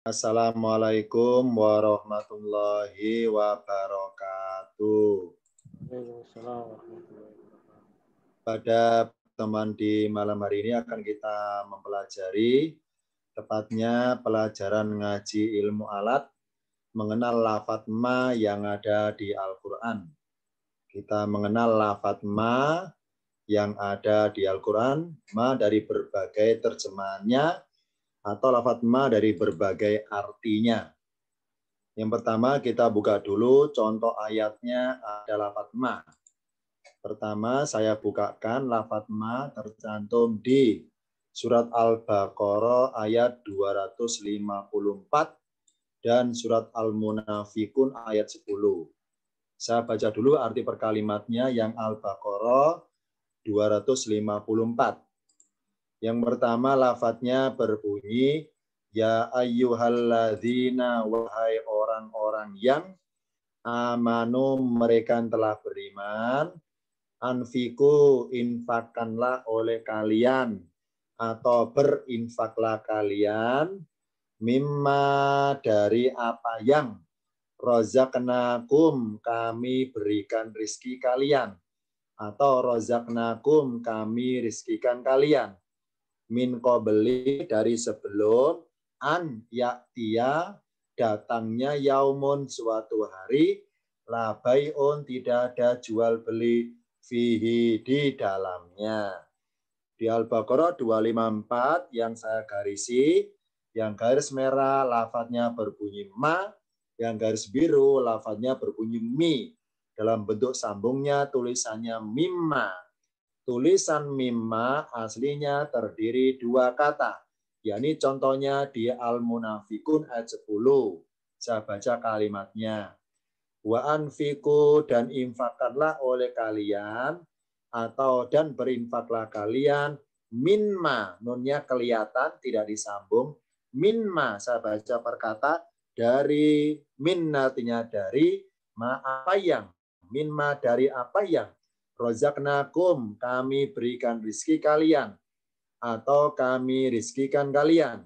Assalamualaikum warahmatullahi wabarakatuh. Waalaikumsalam warahmatullahi wabarakatuh. Pada pertemuan di malam hari ini akan kita mempelajari, tepatnya pelajaran ngaji ilmu alat, mengenal lafadz ma yang ada di Al-Quran. Kita mengenal lafadz ma yang ada di Al-Quran, ma dari berbagai terjemahannya, atau lafadz ma dari berbagai artinya. Yang pertama kita buka dulu contoh ayatnya ada lafadz ma. Pertama saya bukakan lafadz ma tercantum di surat Al-Baqarah ayat 254 dan surat Al-Munafikun ayat 10. Saya baca dulu arti per kalimatnya yang Al-Baqarah 254. Yang pertama lafadznya berbunyi, ya ayyuhalladzina, wahai orang-orang yang amanu, mereka telah beriman, anfiku, infakkanlah oleh kalian, atau berinfaklah kalian, mimma dari apa yang, rozaknakum kami berikan rizki kalian, atau rozaknakum kami rizkikan kalian, min qabli dari sebelum, an ya'tiya datangnya yaumun suatu hari, la bai'un tidak ada jual beli, fihi di dalamnya. Di Al-Baqarah 254 yang saya garisi, yang garis merah lafadznya berbunyi ma, yang garis biru lafadznya berbunyi mi. Dalam bentuk sambungnya tulisannya mimma. Tulisan mimma aslinya terdiri dua kata. Yakni contohnya di Al-Munafikun ayat 10. Saya baca kalimatnya. Wa anfiku, dan infakkanlah oleh kalian, atau dan berinfaklah kalian, minma, nunnya kelihatan tidak disambung. Minma, saya baca per kata, dari, min artinya dari, ma apa yang, minma dari apa yang, rozaknakum kami berikan rizki kalian, atau kami rizkikan kalian,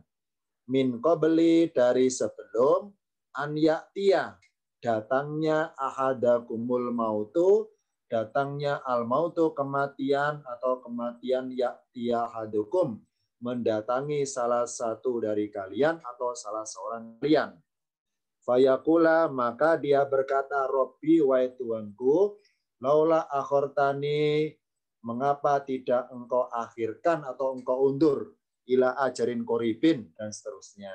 min qabli dari sebelum, an ya'tiya datangnya ahadakumul mautu, datangnya al mautu kematian, atau kematian ya'tiya ahadukum mendatangi salah satu dari kalian atau salah seorang kalian. Fayaqula, maka dia berkata, Robbi, wahai Tuhanku, laula akhortani, mengapa tidak engkau akhirkan atau engkau undur, ila ajarin koribin, dan seterusnya.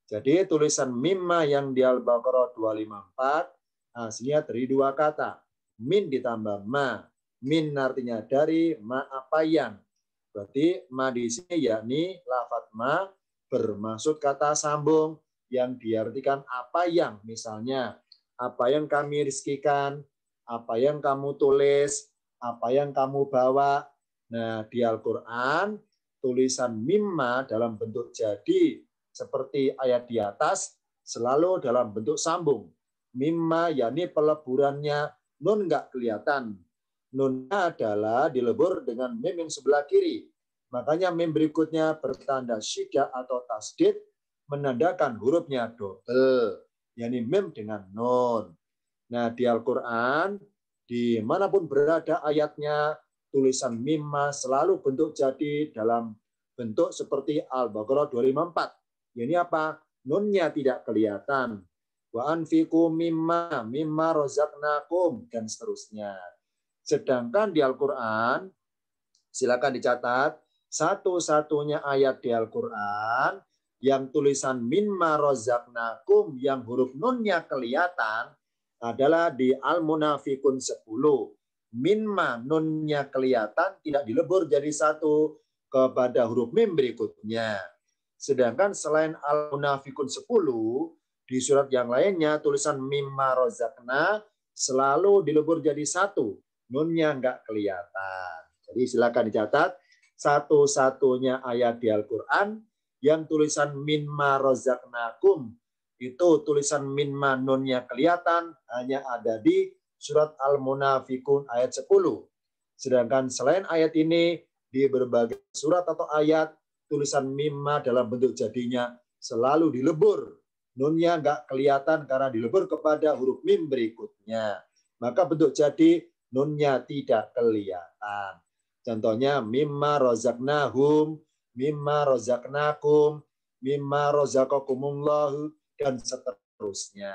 Jadi tulisan mimma yang di Al-Baqarah 254 aslinya dari dua kata. Min ditambah ma. Min artinya dari, ma apa yang. Berarti ma di sini yakni lafadz ma bermaksud kata sambung yang diartikan apa yang. Misalnya, apa yang kami rizkikan, apa yang kamu tulis, apa yang kamu bawa. Nah, di Al-Quran tulisan mimma dalam bentuk jadi seperti ayat di atas selalu dalam bentuk sambung. Mimma yakni peleburannya nun nggak kelihatan. Nunnya adalah dilebur dengan mim yang sebelah kiri. Makanya mim berikutnya bertanda syiddah atau tasdid menandakan hurufnya double. Yakni mim dengan nun. Nah di Al-Quran dimanapun berada ayatnya tulisan mimma selalu bentuk jadi dalam bentuk seperti Al-Baqarah 254. Ini apa? Nunnya tidak kelihatan. Wa anfiku mimma rozaknakum, dan seterusnya. Sedangkan di Al-Quran, silakan dicatat, satu-satunya ayat di Al-Quran yang tulisan mimma rozaknakum yang huruf nunnya kelihatan adalah di Al-Munafikun 10. Mimma nunnya kelihatan tidak dilebur jadi satu kepada huruf mim berikutnya. Sedangkan selain Al-Munafikun 10, di surat yang lainnya tulisan mimma rozakna selalu dilebur jadi satu. Nunnya nggak kelihatan. Jadi silakan dicatat, satu-satunya ayat di Al-Quran yang tulisan mimma rozaknakum itu tulisan mimma nunnya kelihatan hanya ada di surat Al-Munafikun ayat 10. Sedangkan selain ayat ini di berbagai surat atau ayat tulisan mimma dalam bentuk jadinya selalu dilebur. Nunnya nggak kelihatan karena dilebur kepada huruf mim berikutnya. Maka bentuk jadi nunnya tidak kelihatan. Contohnya mimma rozaknahum, mimma rozaknakum, mimma rozakakumullahu, dan seterusnya.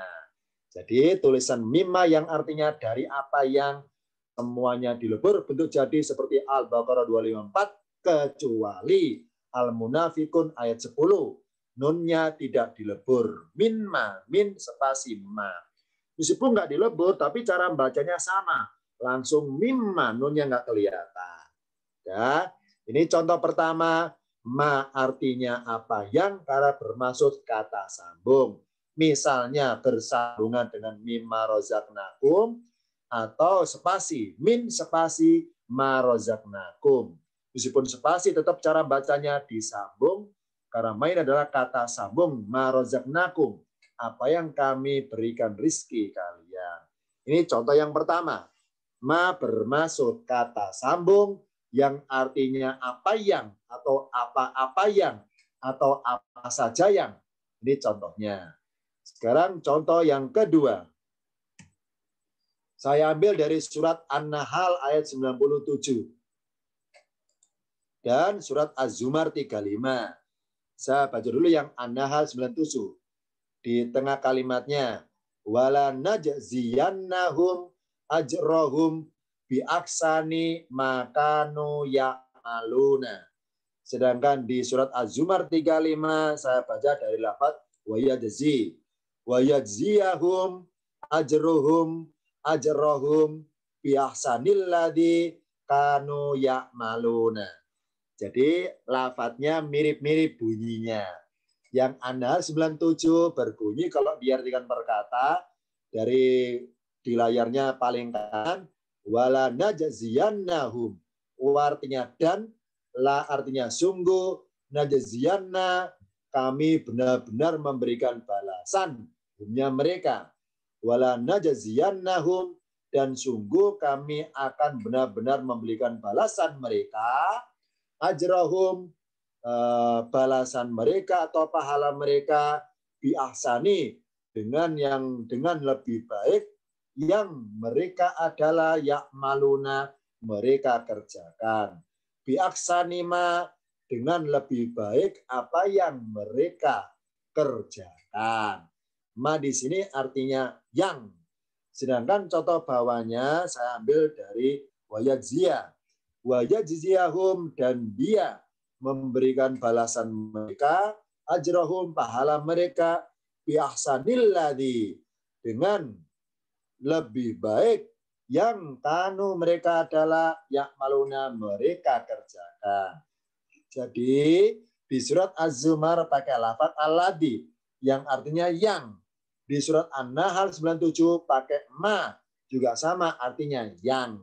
Jadi tulisan mimma yang artinya dari apa yang, semuanya dilebur, bentuk jadi seperti Al-Baqarah 254, kecuali Al-Munafikun ayat 10. Nunnya tidak dilebur. Minma, min spasi ma. Meskipun nggak dilebur, tapi cara bacanya sama. Langsung mimma, nunnya nggak kelihatan. Ya, ini contoh pertama, ma artinya apa yang, karena bermaksud kata sambung. Misalnya bersambungan dengan mimma rozaknakum, atau spasi, min spasi ma rozaknakum. Meskipun spasi, tetap cara bacanya disambung, karena main adalah kata sambung ma rozaknakum, apa yang kami berikan rizki kalian. Ini contoh yang pertama. Ma bermaksud kata sambung yang artinya apa yang, atau apa-apa yang, atau apa saja yang. Ini contohnya. Sekarang contoh yang kedua. Saya ambil dari surat An-Nahl ayat 97. Dan surat Az-Zumar 35. Saya baca dulu yang An-Nahl 97. Di tengah kalimatnya, wala najziyannahum ajrohum biaksani makanu ya'maluna. Sedangkan di surat Az-Zumar 35 saya baca dari lafaz wayajzi, wayajziyahum ajrohum biahsanil ladzi kanu ya'maluna. Jadi lafadznya mirip-mirip bunyinya. Yang An-Nahl 97 berbunyi kalau diartikan per kata dari di layarnya paling kanan, wala najziyannahum, artinya dan, la artinya sungguh, najziyanna kami benar-benar memberikan balasan humnya mereka, wala najziyannahum, dan sungguh kami akan benar-benar memberikan balasan mereka, ajrahum, balasan mereka atau pahala mereka, biahsani, dengan lebih baik, yang mereka adalah ya'maluna, mereka kerjakan. Biaksanima, dengan lebih baik apa yang mereka kerjakan. Ma di sini artinya yang. Sedangkan contoh bawahnya saya ambil dari wayajziyah. Wayajziyahum, dan dia memberikan balasan mereka, ajrahum, pahala mereka, biahsanil ladzi, dengan lebih baik yang kanu mereka adalah ya'maluna, mereka kerjakan. Jadi di surat Az-Zumar pakai lafaz alladzi yang artinya yang. Di surat An-Nahl 97 pakai ma, juga sama artinya yang.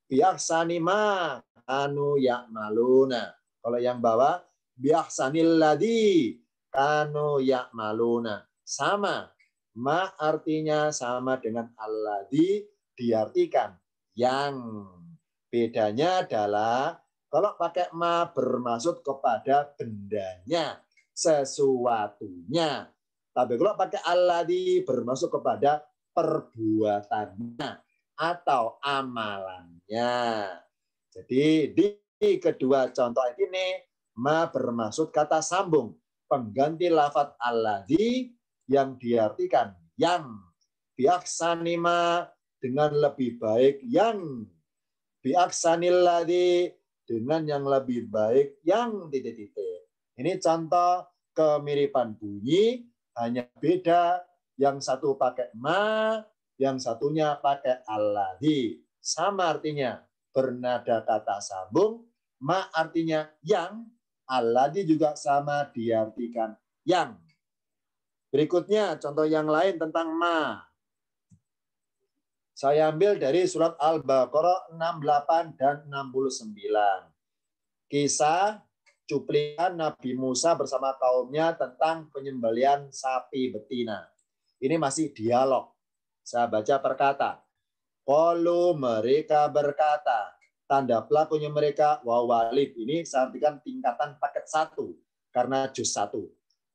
Biahsani ma kanu ya'maluna. Kalau yang bawah biahsanil ladzi kanu ya'maluna. Sama. Ma artinya sama dengan alladzi, diartikan yang. Bedanya adalah kalau pakai ma bermaksud kepada bendanya, sesuatunya. Tapi kalau pakai alladzi bermaksud kepada perbuatannya atau amalannya. Jadi di kedua contoh ini ma bermaksud kata sambung, pengganti lafaz alladzi yang diartikan yang. Biaksanima, dengan lebih baik yang. Biaksanil ladzi, dengan yang lebih baik yang titik-titik. Ini contoh kemiripan bunyi, hanya beda yang satu pakai ma, yang satunya pakai alladzi. Sama artinya, bernada kata sambung, ma artinya yang, alladzi juga sama diartikan yang. Berikutnya contoh yang lain tentang ma. Saya ambil dari surat Al-Baqarah 68 dan 69. Kisah cuplikan Nabi Musa bersama kaumnya tentang penyembelihan sapi betina. Ini masih dialog. Saya baca per kata. Qalu, mereka berkata, tanda pelakunya mereka wawalib. Ini saya artikan tingkatan paket 1 karena juz 1.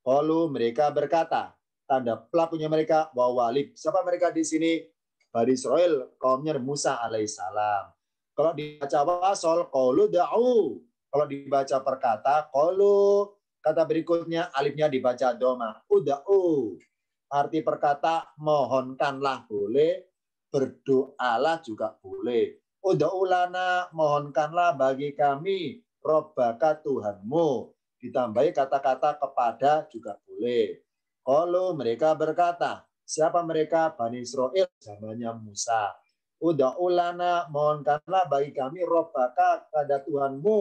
Qalu mereka berkata, tanda pelakunya mereka wawalib. Siapa mereka di sini? Bani Israel, kaumnya Musa alaihissalam. Kalau dibaca wasol, qalu da'u. Kalau dibaca perkata, qalu. Kata berikutnya alifnya dibaca doma. Uda'u. Arti perkata mohonkanlah boleh, berdoalah juga boleh. Uda'u lana, mohonkanlah bagi kami Rabbaka Tuhanmu. Ditambahi kata-kata kepada juga boleh. Kalau mereka berkata, siapa mereka? Bani Israel zamannya Musa. Uda'u lana, mohonkanlah bagi kami Rabbaka pada Tuhanmu.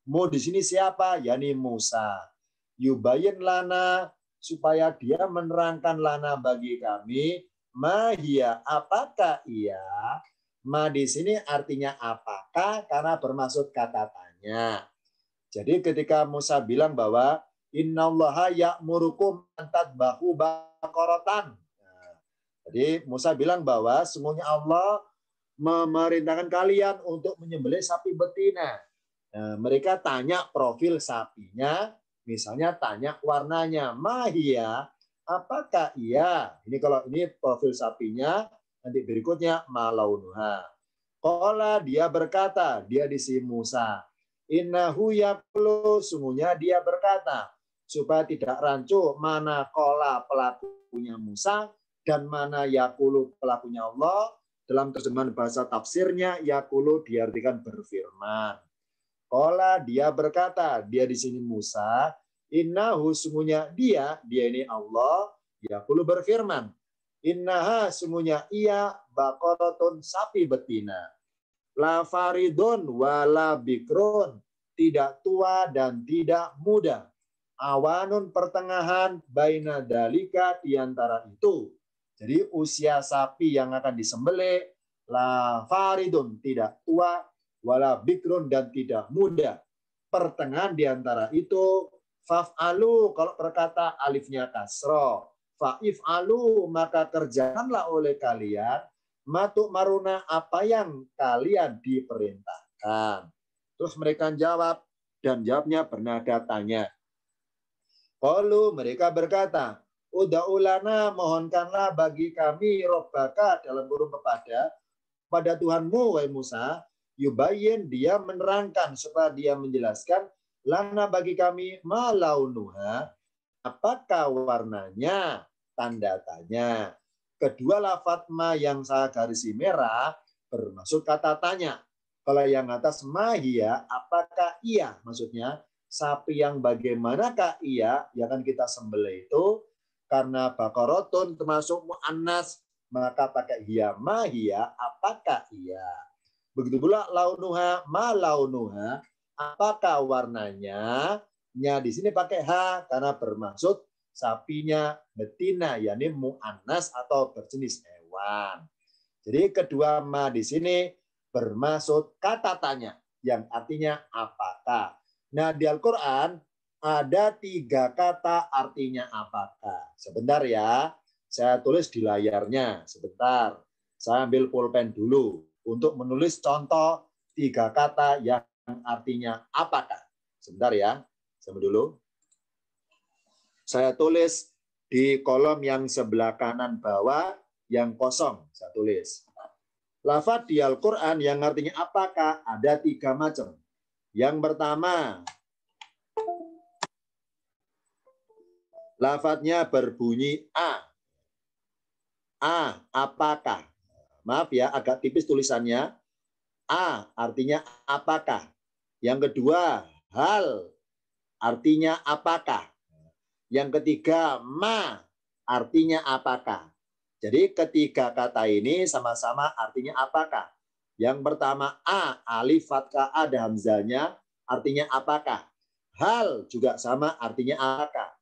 Mu di sini siapa? Yani Musa. Yubayin lana, supaya dia menerangkan lana bagi kami. Mahia, apakah ia? Ma di sini artinya apakah? Karena bermaksud kata tanya. Jadi ketika Musa bilang bahwa innallaha ya'murukum an tadbahu baqaratan. Nah, jadi Musa bilang bahwa sungguhnya Allah memerintahkan kalian untuk menyembelih sapi betina. Nah, mereka tanya profil sapinya, misalnya tanya warnanya, mahia, apakah ia? Ini kalau ini profil sapinya, nanti berikutnya malaunuha. Qala dia berkata, dia di si Musa, innahu yaqulu, sungguhnya dia berkata, supaya tidak rancu mana qala pelakunya Musa dan mana yaqulu pelakunya Allah. Dalam terjemahan bahasa tafsirnya, yaqulu diartikan berfirman. Qala dia berkata, dia di sini Musa, innahu sungguhnya dia ini Allah, yaqulu berfirman. Innaha sungguhnya ia baqaratun sapi betina. La faridun wala bikrun, tidak tua dan tidak muda. Awanun pertengahan baina dalika di antara itu. Jadi usia sapi yang akan disembelih la faridun tidak tua wala bikrun dan tidak muda. Pertengahan di antara itu faf'alu kalau berkata alifnya kasro. Fa'if'alu maka kerjakanlah oleh kalian matuk maruna apa yang kalian diperintahkan. Terus mereka jawab dan jawabnya bernada tanya. Qalu mereka berkata, uda'ulana mohonkanlah bagi kami Rabbaka dalam burung pada Tuhanmu wahai Musa, yubayyin dia menerangkan supaya dia menjelaskan lana bagi kami malaunuha apakah warnanya, tanda tanya. Kedua lafadz ma yang saya garisi merah bermaksud kata tanya. Kalau yang atas mahia, apakah ia? Maksudnya sapi yang bagaimanakah ia yang akan kita sembelih itu? Karena baqaratun termasuk mu'annas, maka pakai hiya mahia, apakah ia? Begitu pula launuha ma launuha, apakah warnanya? Nya di sini pakai ha karena bermaksud sapinya betina, yakni mu'annas atau berjenis hewan. Jadi kedua ma di sini bermaksud kata tanya yang artinya apakah. Nah di Al-Quran ada 3 kata artinya apakah. Sebentar ya, saya tulis di layarnya. Sebentar, saya ambil pulpen dulu untuk menulis contoh 3 kata yang artinya apakah. Sebentar ya, sambil dulu. Saya tulis di kolom yang sebelah kanan bawah yang kosong. Saya tulis. Lafadz di Al-Quran yang artinya apakah ada 3 macam. Yang pertama, lafadznya berbunyi A. A, apakah. Maaf ya, agak tipis tulisannya. A, artinya apakah. Yang kedua, hal, artinya apakah. Yang ketiga, ma, artinya apakah. Jadi ketiga kata ini sama-sama artinya apakah. Yang pertama A, alif fathah ada hamzahnya, artinya apakah. Hal juga sama artinya apakah.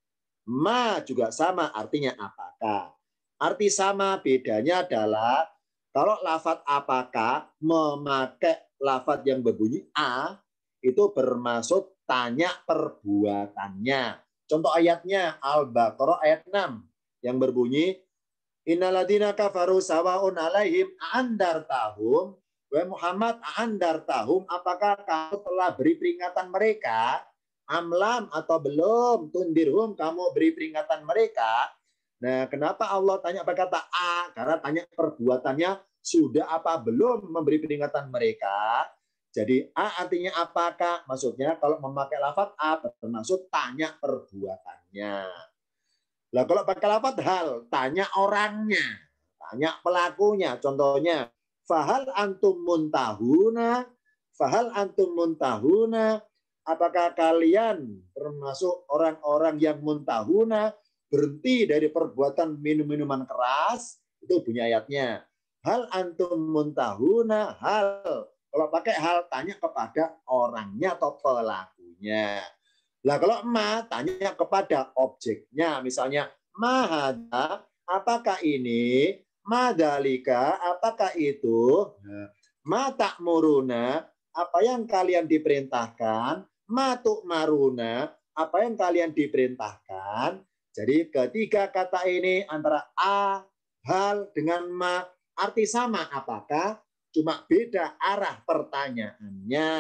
Ma juga sama artinya apakah. Arti sama bedanya adalah kalau lafadz apakah memakai lafadz yang berbunyi A itu bermaksud tanya perbuatannya. Contoh ayatnya Al-Baqarah ayat 6 yang berbunyi innalladzina kafaru sawaun alaihim a'andartahum wa Muhammad a'andartahum apakah kamu telah beri peringatan mereka Amlam atau belum, tundirhum, kamu beri peringatan mereka. Nah, kenapa Allah tanya berkata a? Karena tanya perbuatannya sudah apa belum memberi peringatan mereka. Jadi a artinya apakah? Maksudnya kalau memakai lafaz a bermaksud tanya perbuatannya. Lah kalau pakai lafaz hal, tanya orangnya, tanya pelakunya. Contohnya, fahal antum muntahuna, fahal antum muntahuna, apakah kalian termasuk orang-orang yang muntahuna, berhenti dari perbuatan minum-minuman keras? Itu bunyi ayatnya. Hal antum muntahuna, hal. Kalau pakai hal, tanya kepada orangnya atau pelakunya. Lah kalau ma, tanya kepada objeknya. Misalnya, mahada, apakah ini? Madalika, apakah itu? Ma ta'muruna, apa yang kalian diperintahkan? Matuk maruna, apa yang kalian diperintahkan? Jadi ketiga kata ini antara a, hal dengan ma, arti sama. Apakah? Cuma beda arah pertanyaannya.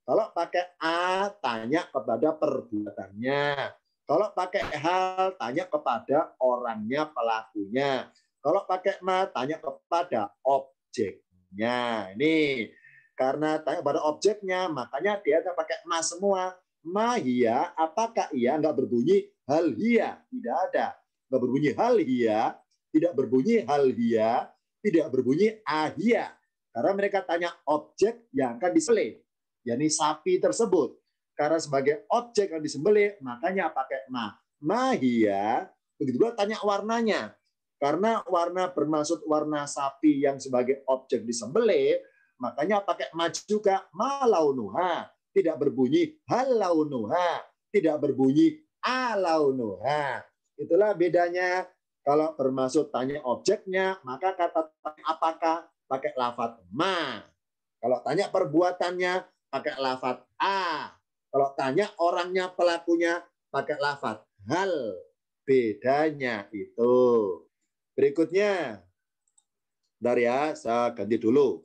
Kalau pakai a, tanya kepada perbuatannya. Kalau pakai hal, tanya kepada orangnya, pelakunya. Kalau pakai ma, tanya kepada objeknya. Ini karena tanya pada objeknya, makanya dia pakai ma semua. Ma hiya, apakah ia? Enggak berbunyi hal hiya, tidak ada. Enggak berbunyi hal hiya, tidak berbunyi hal hiya, tidak berbunyi ahia. Karena mereka tanya objek yang akan disembelih, yakni sapi tersebut. Karena sebagai objek yang disembelih, makanya pakai ma. Ma hiya, begitu pula tanya warnanya. Karena warna bermaksud warna sapi yang sebagai objek disembelih, makanya pakai ma juga. Ma launuha, tidak berbunyi hal launuha, tidak berbunyi a launuha. Itulah bedanya. Kalau bermaksud tanya objeknya, maka kata apakah pakai lafaz ma. Kalau tanya perbuatannya, pakai lafaz a. Kalau tanya orangnya, pelakunya, pakai lafaz hal. Bedanya itu. Berikutnya, bentar ya, saya ganti dulu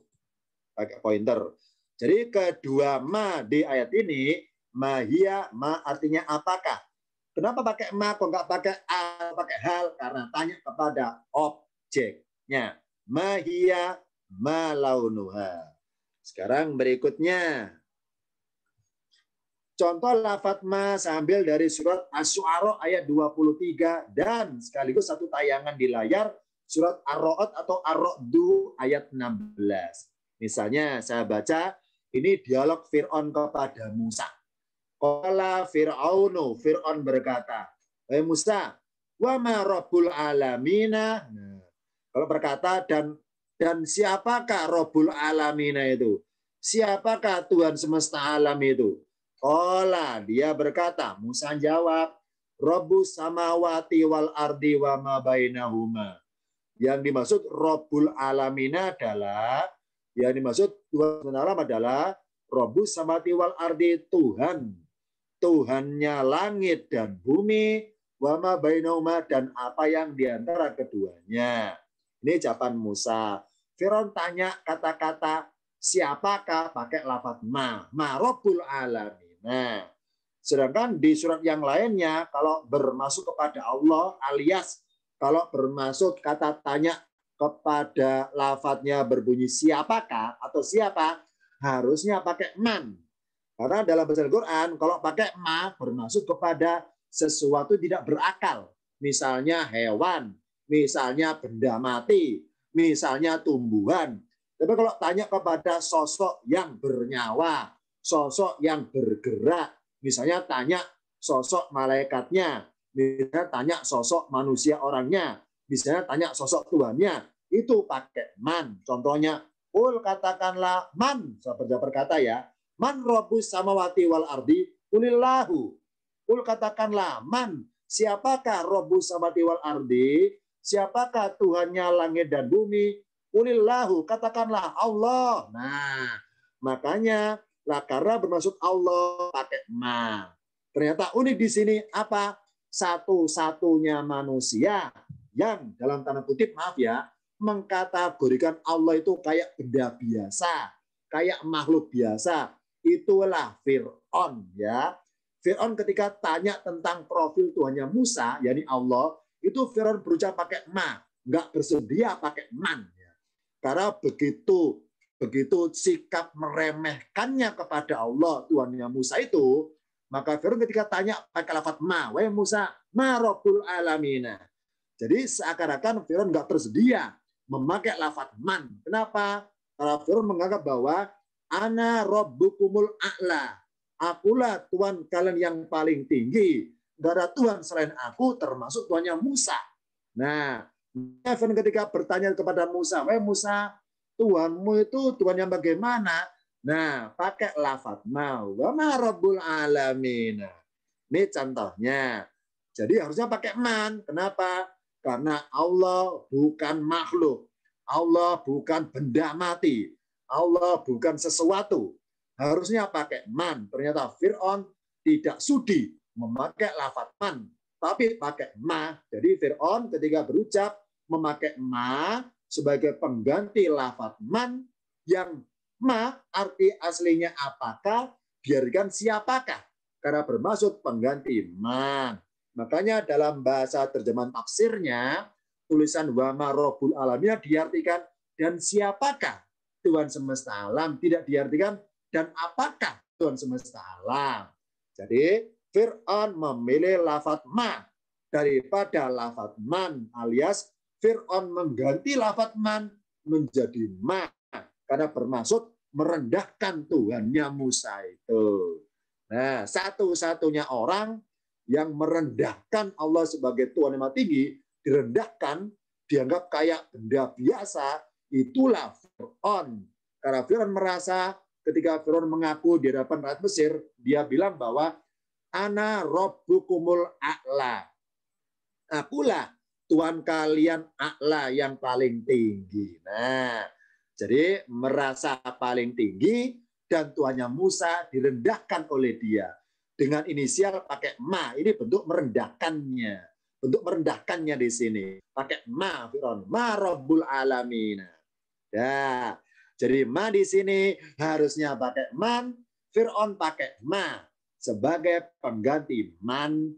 pakai pointer. Jadi kedua ma di ayat ini, mahia, ma artinya apakah. Kenapa pakai ma kok nggak pakai a, pakai hal? Karena tanya kepada objeknya. Mahia, ma launuha. Sekarang berikutnya. Contoh lafaz ma sambil dari surat Asy-Syu'ara ayat 23 dan sekaligus satu tayangan di layar surat Ar-Ra'd atau Ar-Ra'du ayat 16. Misalnya saya baca ini dialog Fir'aun kepada Musa. Qala Fir'aunu, Fir'aun berkata, "Wahai Musa, wa ma rabbul alamina?" Nah, kalau berkata dan siapakah Rabbul alamina itu? Siapakah Tuhan semesta alam itu? Qala, dia berkata, Musa jawab, Rabbus samawati wal ardi wa ma bainahuma. Yang dimaksud Rabbul alamina adalah, yang dimaksud Tuhan alam adalah Rabbus samawati wal ardi, Tuhan. Tuhannya langit dan bumi, wa ma bainahuma, dan apa yang di antara keduanya. Ini jawaban Musa. Firaun tanya kata-kata siapakah pakai lafaz ma Rabbul alamin. Nah, sedangkan di surat yang lainnya kalau bermaksud kepada Allah alias kalau bermaksud kata tanya kepada lafadznya berbunyi siapakah atau siapa, harusnya pakai man. Karena dalam bahasa Al-Quran kalau pakai ma bermaksud kepada sesuatu tidak berakal. Misalnya hewan, misalnya benda mati, misalnya tumbuhan. Tapi kalau tanya kepada sosok yang bernyawa, sosok yang bergerak, misalnya tanya sosok malaikatnya, misalnya tanya sosok manusia orangnya, misalnya tanya sosok Tuhannya, itu pakai man. Contohnya, ul katakanlah man, saya berkata ya, man rabbus samawati wal ardi, ulillahu. Ul katakanlah man, siapakah rabbus samawati wal ardi, siapakah Tuhannya langit dan bumi, ulillahu, katakanlah Allah. Nah, makanya lah karena bermaksud Allah pakai ma. Ternyata unik di sini apa? Satu-satunya manusia yang dalam tanda kutip maaf ya, mengkategorikan Allah itu kayak benda biasa, kayak makhluk biasa. Itulah Fir'aun ya. Fir'aun ketika tanya tentang profil Tuhannya Musa, yakni Allah, itu Fir'aun berucap pakai ma, nggak bersedia pakai man. Karena begitu sikap meremehkannya kepada Allah, Tuhannya Musa itu, maka Fir'aun ketika tanya pakai lafaz ma, wahai Musa, ma rabbul alamina. Jadi seakan-akan Fir'aun nggak bersedia memakai lafaz man. Kenapa? Karena Fir'aun menganggap bahwa ana rabbukumul a'la. Akulah Tuhan kalian yang paling tinggi. Gak ada Tuhan selain aku, termasuk Tuhannya Musa. Nah, Fir'aun ketika bertanya kepada Musa, wahai Musa, Tuhanmu itu Tuhan yang bagaimana? Nah, pakai lafaz ma, wa ma rabbul alamin. Ini contohnya. Jadi harusnya pakai man. Kenapa? Karena Allah bukan makhluk. Allah bukan benda mati. Allah bukan sesuatu. Harusnya pakai man. Ternyata Fir'aun tidak sudi memakai lafaz man, tapi pakai ma. Jadi Fir'aun ketika berucap memakai ma sebagai pengganti lafaz man, yang ma arti aslinya apakah, biarkan siapakah, karena bermaksud pengganti man. Makanya dalam bahasa terjemahan tafsirnya, tulisan wa ma rabbul alamin diartikan dan siapakah Tuhan semesta alam, tidak diartikan dan apakah Tuhan semesta alam. Jadi Fir'aun memilih lafaz ma daripada lafaz man, alias Fir'aun mengganti lafaz man menjadi ma karena bermaksud merendahkan Tuhannya Musa itu. Nah, satu-satunya orang yang merendahkan Allah sebagai Tuhan yang Maha Tinggi, direndahkan, dianggap kayak benda biasa, itulah Fir'aun. Karena Fir'aun merasa ketika Fir'aun mengaku di hadapan rakyat Mesir, dia bilang bahwa ana rabbukumul a'la. Akulah Tuhan kalian a'la yang paling tinggi. Nah, jadi merasa paling tinggi dan Tuhannya Musa direndahkan oleh dia. Dengan inisial pakai ma, ini bentuk merendahkannya. Bentuk merendahkannya di sini. Pakai ma, Fir'aun. Ma rabbul alamin. Ya, jadi ma di sini harusnya pakai man, Fir'aun pakai ma sebagai pengganti man.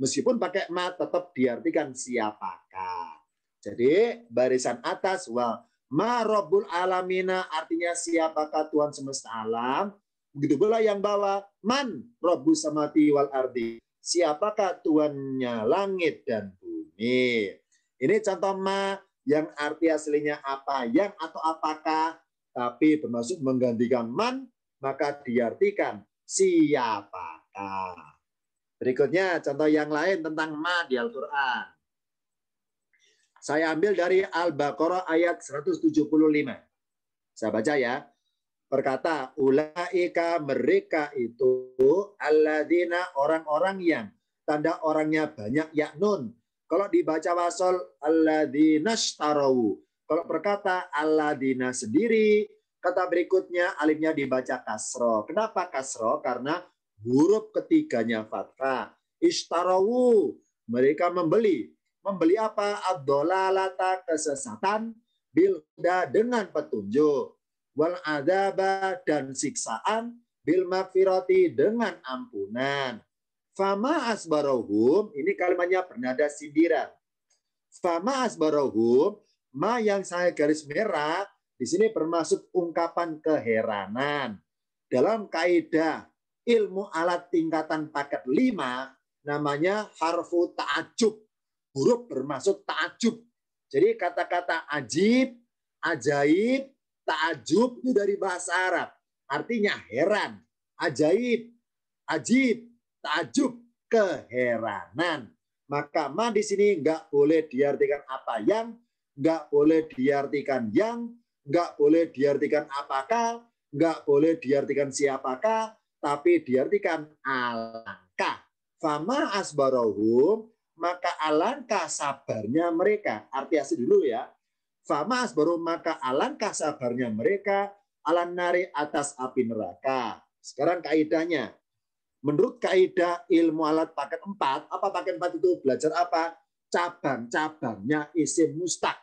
Meskipun pakai ma tetap diartikan siapakah. Jadi barisan atas wa ma rabbul alamina artinya siapakah Tuhan semesta alam. Begitu pula yang bawah man rabbus samawati wal ardi. Siapakah Tuhannya langit dan bumi. Ini contoh ma yang arti aslinya apa, yang atau apakah, tapi bermaksud menggantikan man, maka diartikan siapakah. Berikutnya contoh yang lain tentang ma di Al-Quran. Saya ambil dari Al-Baqarah ayat 175. Saya baca ya. Berkata, ulaika mereka itu alladzina orang-orang yang tanda orangnya banyak yaknun. Kalau dibaca wasol alladzina shtarau. Kalau berkata alladzina sendiri, kata berikutnya alifnya dibaca kasro. Kenapa kasro? Karena huruf ketiganya fathah. Ishtarau, mereka membeli. Membeli apa? Ad-dolalata, kesesatan, bil huda, dengan petunjuk. Wal adaba, dan siksaan, bil magfirati, dengan ampunan. Fama asbarohum, ini kalimatnya bernada sindiran. Fama asbarohum, ma yang saya garis merah, di sini bermaksud ungkapan keheranan. Dalam kaidah ilmu alat tingkatan paket 5, namanya harfu ta'ajub. Huruf bermaksud ta'ajub. Jadi kata-kata ajib, ajaib, ta'ajub itu dari bahasa Arab. Artinya heran, ajaib, ajib, ta'ajub, keheranan. Maka ma di sini nggak boleh diartikan apa yang, nggak boleh diartikan yang, nggak boleh diartikan apakah, nggak boleh diartikan siapakah, tapi diartikan alangkah. Fama asbarohum, maka alangkah sabarnya mereka. Arti asli dulu ya. Fama asbarohum, maka alangkah sabarnya mereka alan nari, atas api neraka. Sekarang kaidahnya. Menurut kaidah ilmu alat paket 4, apa paket 4 itu? Belajar apa? Cabang-cabangnya isim mustaq.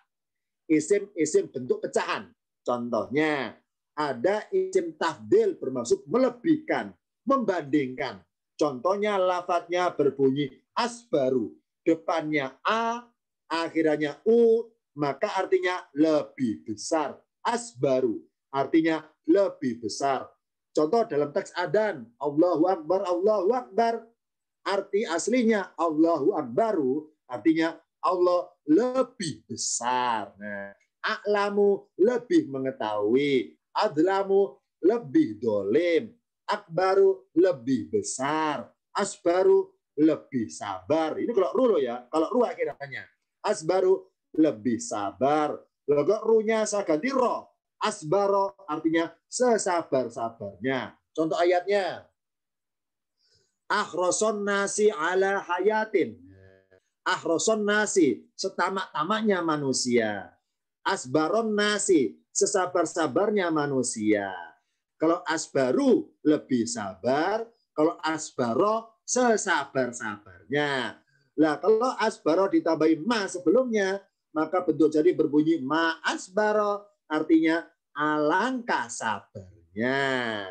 Isim bentuk pecahan. Contohnya, ada isim tafdil bermaksud melebihkan, membandingkan. Contohnya lafadznya berbunyi asbaru. Depannya A, akhirannya U, maka artinya lebih besar. Asbaru artinya lebih besar. Contoh dalam teks adzan, Allahu Akbar, Allahu Akbar. Arti aslinya Allahu Akbaru, artinya Allah lebih besar. Nah, a'lamu lebih mengetahui, adlamu lebih dolim, akbaru lebih besar, asbaru lebih sabar. Ini kalau ru ya, kalau ru akhirnya. Asbaru lebih sabar. Kalau ru-nya saya ganti ro. Asbaro artinya sesabar-sabarnya. Contoh ayatnya. Akhroson nasi ala hayatin. Akhroson nasi, setamak-tamaknya manusia. Asbaron nasi, sesabar-sabarnya manusia. Kalau asbaru lebih sabar, kalau asbaro sesabar-sabarnya. Nah, kalau asbaro ditambahi ma sebelumnya, maka bentuk jadi berbunyi ma asbaro, artinya alangkah sabarnya.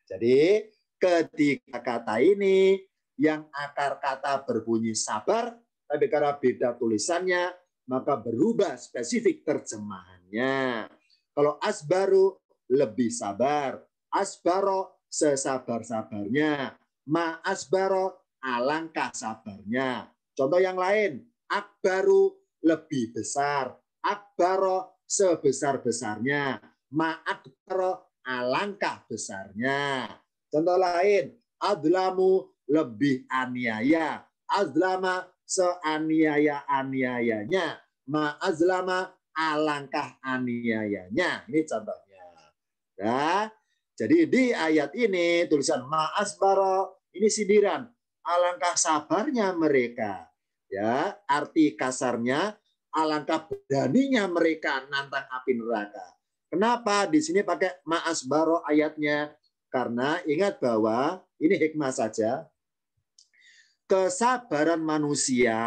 Jadi ketiga kata ini yang akar kata berbunyi sabar, tapi karena beda tulisannya, maka berubah spesifik terjemahannya. Kalau asbaru lebih sabar, asbaro sesabar-sabarnya, ma asbaro alangkah sabarnya. Contoh yang lain, akbaru lebih besar, akbaro sebesar-besarnya, ma akbaro alangkah besarnya. Contoh lain, adlamu lebih aniaya, azlama seaniaya-aniayanya, ma azlama alangkah aniayanya. Ini contohnya. Ya. Jadi di ayat ini tulisan ma asbaro ini sindiran, alangkah sabarnya mereka. Ya, arti kasarnya alangkah beraninya mereka nantang api neraka. Kenapa di sini pakai ma asbaro ayatnya? Karena ingat bahwa ini hikmah saja. Kesabaran manusia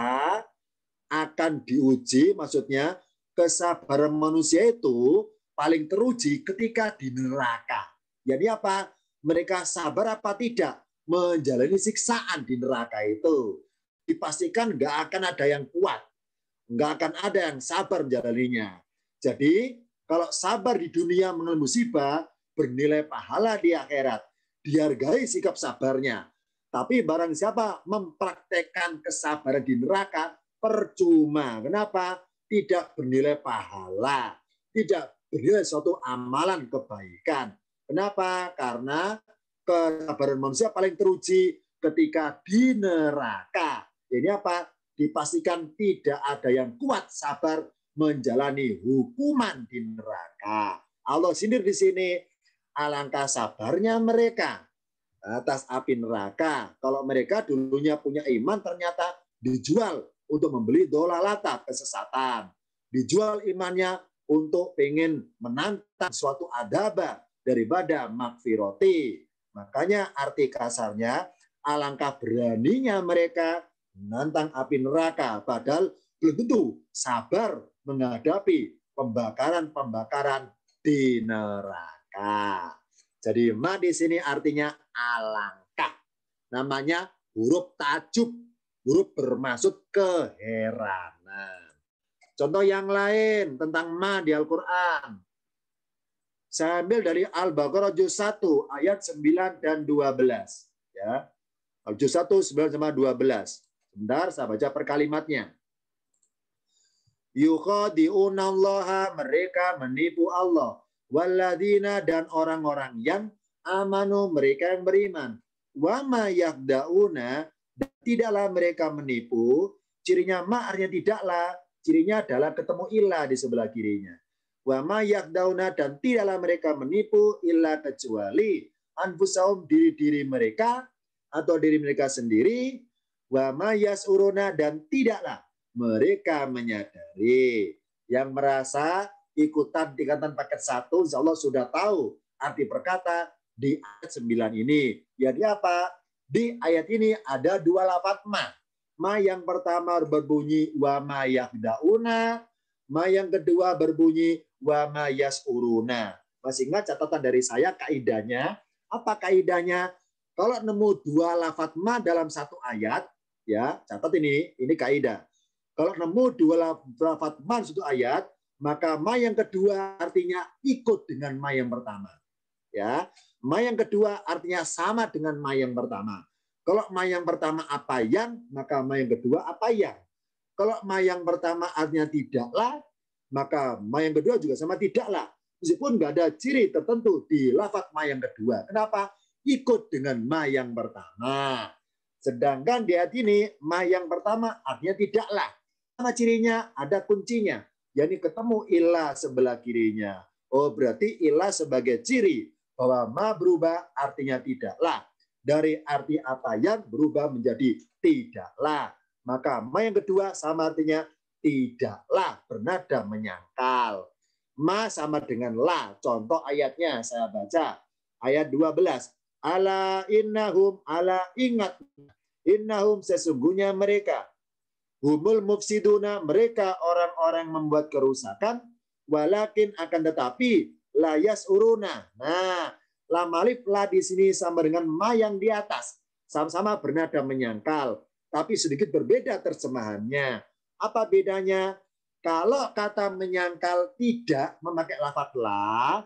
akan diuji, maksudnya kesabaran manusia itu paling teruji ketika di neraka. Jadi apa? Mereka sabar apa tidak menjalani siksaan di neraka itu. Dipastikan nggak akan ada yang kuat, nggak akan ada yang sabar menjalaninya. Jadi kalau sabar di dunia mengalami musibah, bernilai pahala di akhirat, dihargai sikap sabarnya. Tapi barang siapa mempraktekkan kesabaran di neraka, percuma. Kenapa? Tidak bernilai pahala, tidak bernilai suatu amalan kebaikan. Kenapa? Karena kesabaran manusia paling teruji ketika di neraka. Ini apa? Dipastikan tidak ada yang kuat sabar menjalani hukuman di neraka. Allah sindir di sini, alangkah sabarnya mereka atas api neraka. Kalau mereka dulunya punya iman, ternyata dijual untuk membeli dolalata, kesesatan. Dijual imannya untuk pengen menantang suatu adaba daripada makfiroti. Makanya arti kasarnya, alangkah beraninya mereka menantang api neraka, padahal belum tentu sabar menghadapi pembakaran-pembakaran di neraka. Jadi ma di sini artinya alangkah. Namanya huruf tajub, huruf bermaksud keheranan. Contoh yang lain tentang ma di Al-Quran. Saya ambil dari Al-Baqarah juz 1 ayat 9 dan 12. Ya. Juz 1 9 sama 12. Sebentar saya baca per kalimatnya. Yukhadi'unallaha, mereka menipu Allah. Walladzina, dan orang-orang yang amanu, mereka yang beriman. Wa ma yakdauna, dan tidaklah mereka menipu. Cirinya ma artinya tidaklah, cirinya adalah ketemu ilah di sebelah kirinya. Wa ma yakdauna, dan tidaklah mereka menipu illa kecuali anfusahum, diri-diri mereka atau diri mereka sendiri. Wa ma yasuruna, dan tidaklah mereka menyadari. Yang merasa ikutan tingkatan paket 1, insya Allah sudah tahu arti perkata di ayat 9 ini. Jadi apa? Di ayat ini ada dua lafaz ma. Ma yang pertama berbunyi wa ma yakdauna, ma yang kedua berbunyi wa ma yasuruna. Masih ingat catatan dari saya kaidahnya? Apa kaidahnya? Kalau nemu dua lafadz ma dalam satu ayat, ya catat ini kaidah. Kalau nemu dua lafadz ma dalam satu ayat, maka ma yang kedua artinya ikut dengan ma yang pertama. Ya, ma yang kedua artinya sama dengan ma yang pertama. Kalau ma yang pertama apa yang, maka ma yang kedua apa yang. Kalau ma yang pertama artinya tidaklah, maka ma yang kedua juga sama tidaklah. Meskipun nggak ada ciri tertentu di lafadz ma yang kedua. Kenapa? Ikut dengan ma yang pertama. Sedangkan di ayat ini, ma yang pertama artinya tidaklah. Sama cirinya, ada kuncinya. Yani ketemu ilah sebelah kirinya. Oh, berarti ilah sebagai ciri bahwa ma berubah artinya tidaklah. Dari arti apa yang berubah menjadi tidaklah. Maka ma yang kedua sama artinya tidaklah, bernada menyangkal. Ma sama dengan la. Contoh ayatnya saya baca. Ayat 12. Ala innahum, ala ingat. Innahum sesungguhnya mereka. Humul mufsiduna, mereka orang-orang membuat kerusakan. Walakin akan tetapi layas uruna. Nah, lam alif la di sini sama dengan ma yang di atas. Sama-sama bernada menyangkal. Tapi sedikit berbeda terjemahannya. Apa bedanya? Kalau kata menyangkal tidak memakai lafadz la,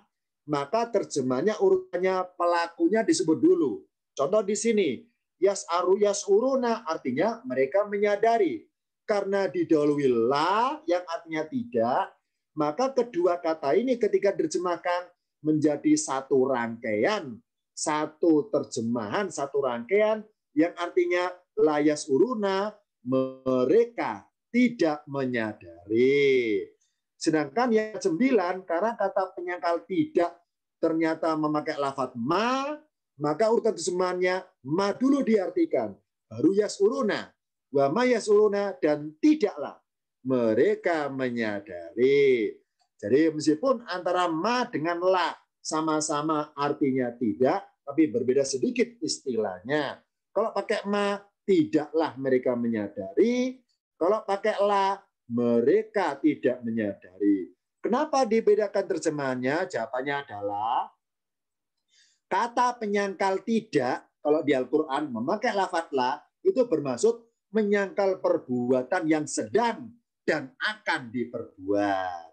maka terjemahnya urutannya pelakunya disebut dulu. Contoh di sini, yas'uruna artinya mereka menyadari. Karena didahului la yang artinya tidak, maka kedua kata ini ketika diterjemahkan menjadi satu rangkaian, satu terjemahan, satu rangkaian yang artinya la yas'uruna, mereka tidak menyadari. Sedangkan yang 9, karena kata penyangkal tidak ternyata memakai lafadz ma, maka urutan terjemahannya ma dulu diartikan, baru yas'uruna, wa ma yas'uruna, dan tidaklah mereka menyadari. Jadi meskipun antara ma dengan la sama-sama artinya tidak, tapi berbeda sedikit istilahnya. Kalau pakai ma, tidaklah mereka menyadari. Kalau pakai la, mereka tidak menyadari. Kenapa dibedakan terjemahannya? Jawabannya adalah kata penyangkal tidak, kalau di Al-Quran memakai lafadz la, itu bermaksud menyangkal perbuatan yang sedang dan akan diperbuat.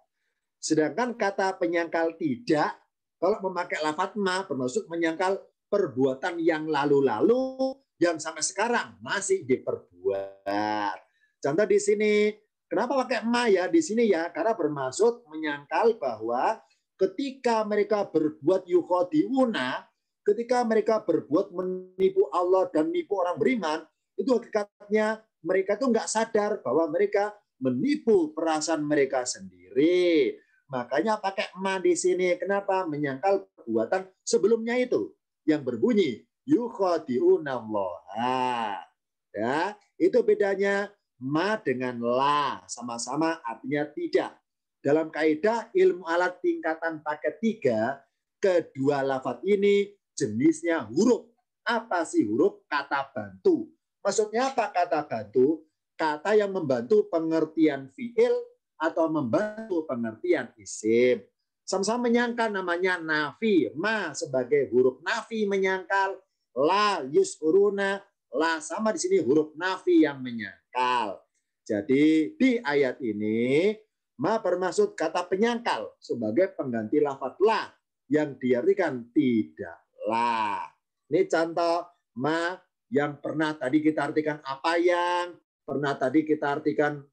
Sedangkan kata penyangkal tidak, kalau memakai lafadz ma, bermaksud menyangkal perbuatan yang lalu-lalu, yang sampai sekarang masih diperbuat. Contoh di sini, kenapa pakai ma ya di sini ya? Karena bermaksud menyangkal bahwa ketika mereka berbuat yukhadi'una, ketika mereka berbuat menipu Allah dan menipu orang beriman, itu hakikatnya mereka tuh nggak sadar bahwa mereka menipu perasaan mereka sendiri. Makanya pakai ma di sini. Kenapa? Menyangkal perbuatan sebelumnya itu yang berbunyi yukhadi'una Allah. Ya, itu bedanya ma dengan la, sama-sama artinya tidak. Dalam kaidah ilmu alat tingkatan paket 3, kedua lafadz ini jenisnya huruf. Apa sih huruf? Kata bantu. Maksudnya apa kata bantu? Kata yang membantu pengertian fiil atau membantu pengertian isim. Sama-sama menyangkal, namanya nafi. Ma sebagai huruf nafi menyangkal. La yus'uruna, la sama di sini huruf nafi yang menyangkal. Jadi di ayat ini ma bermaksud kata penyangkal sebagai pengganti lafadz la yang diartikan tidaklah. Ini contoh ma yang pernah tadi kita artikan apa yang, pernah tadi kita artikan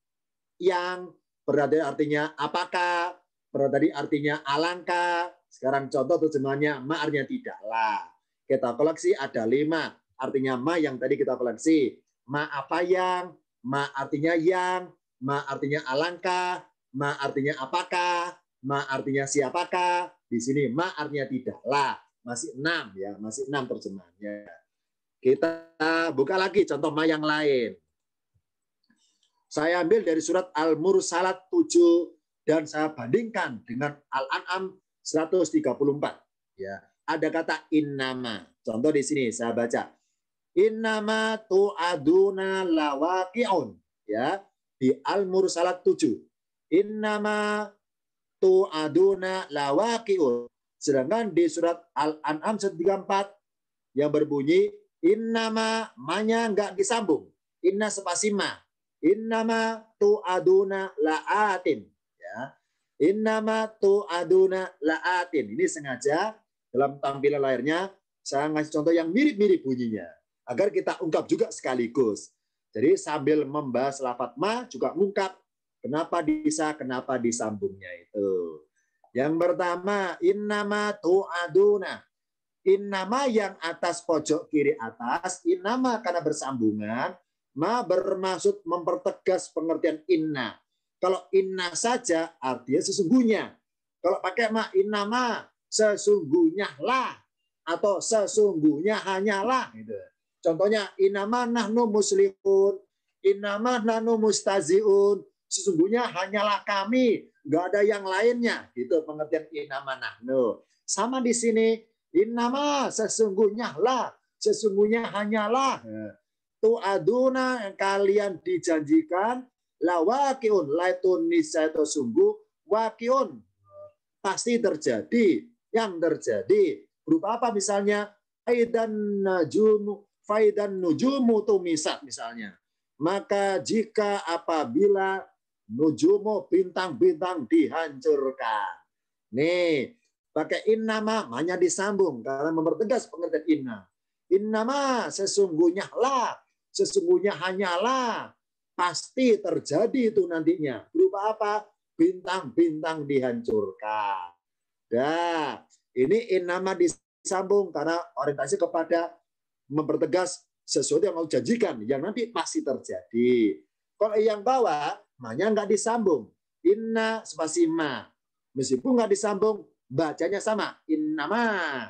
yang, pernah tadi artinya apakah, pernah tadi artinya alangkah. Sekarang contoh terjemahannya ma artinya tidaklah. Kita koleksi ada 5. Artinya ma yang tadi kita koleksi. Ma apa yang, ma artinya yang, ma artinya alangkah, ma artinya apakah, ma artinya siapakah. Di sini ma artinya tidaklah. Masih 6 ya, masih 6 terjemahannya. Kita buka lagi contoh ma yang lain. Saya ambil dari surat Al-Mursalat 7 dan saya bandingkan dengan Al-An'am 134. Ya, ada kata innama. Contoh di sini saya baca. Innama tu'aduna lawaqi'un. Ya, di Al-Mursalat 7. Innama tu'aduna lawaqi'un. Sedangkan di surat Al-An'am 134 yang berbunyi innama, ma-nya nggak disambung. Inna spasi ma. Innama tu'aduna la'atin. Ya. Innama tu'aduna la'atin. Ini sengaja dalam tampilan layarnya saya ngasih contoh yang mirip-mirip bunyinya agar kita ungkap juga sekaligus. Jadi sambil membahas lafadz ma juga ungkap kenapa disambungnya itu. Yang pertama, innama tu'aduna. Innama yang atas pojok kiri atas, innama karena bersambungan, ma bermaksud mempertegas pengertian inna. Kalau inna saja artinya sesungguhnya. Kalau pakai ma, innama sesungguhnya lah atau sesungguhnya hanyalah. Gitu. Contohnya innama nahnu muslihun, innama nahnu mustaziun. Sesungguhnya hanyalah kami, nggak ada yang lainnya. Itu pengertian innama nahnu. Sama di sini. Innama sesungguhnya lah, sesungguhnya hanyalah. Tu'aduna yang kalian dijanjikan, la waqiun, laitun nisya itu sungguh, waqiun. Pasti terjadi, yang terjadi. Berupa apa misalnya? Faidan nujumu tumisat misalnya. Maka jika apabila nujumu bintang-bintang dihancurkan. Nih, pakai innama, hanya disambung karena mempertegas pengertian inna. Innama sesungguhnya lah, sesungguhnya hanyalah, pasti terjadi itu nantinya. Berupa apa? Bintang-bintang dihancurkan. Nah, ini innama disambung karena orientasi kepada mempertegas sesuatu yang mau janjikan, yang nanti pasti terjadi. Kalau yang bawah, mahnya nggak disambung. Inna spasi ma. Meskipun nggak disambung, bacanya sama, innama